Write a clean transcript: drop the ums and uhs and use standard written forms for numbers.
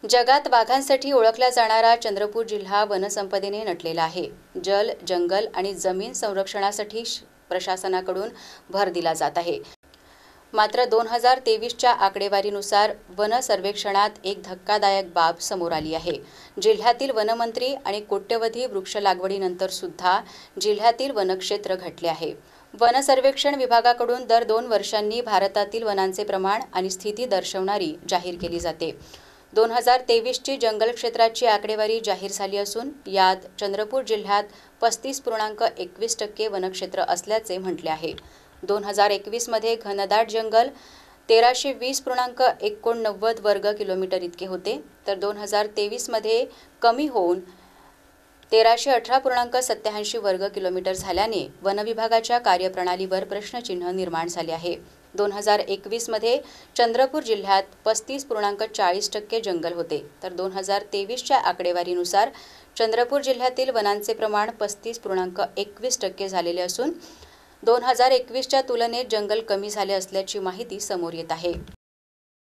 जगात वाघांसाठी ओळखला जाणारा चंद्रपूर जिल्हा वनसंपदेने नटलेला आहे। जल, जंगल आणि जमीन संरक्षणासाठी प्रशासनाकडून भर दिला जात आहे। मात्र 2023च्या आकडेवारीनुसार वन सर्वेक्षणात एक धक्कादायक बाब समोर आली आहे। जिल्ह्यातील वनमंत्री आणि कोट्यवधी वृक्ष लागवडीनंतर सुद्धा जिल्ह्यातील वनक्षेत्र घटले आहे। वन सर्वेक्षण विभागाकडून दर 2 वर्षांनी भारतातील वनांचे प्रमाण आणि स्थिती दर्शवणारी जाहीर केली जाते। 2023ची जंगल क्षेत्राची आकडेवारी जाहीर झाली असून यात चंद्रपूर जिल्ह्यात 35.21% वनक्षेत्र असल्याचे म्हटले आहे। 2021 मध्ये घनदाट जंगल 1320.89 वर्ग किलोमीटर इतके होते, तर 2023 मध्ये कमी होऊन 1318.87 वर्ग किलोमीटर झाल्याने वन विभागाच्या कार्यप्रणालीवर प्रश्नचिन्ह निर्माण झाले आहे। 2021 मध्ये चंद्रपूर जिल्ह्यात 35.40% जंगल होते, तर 2023च्या आकडेवारीनुसार चंद्रपूर जिल्ह्यातील वनांचे प्रमाण 35.21% झालेले असून 2021च्या तुलनेत जंगल कमी झाले असल्याची माहिती समोर येत आहे।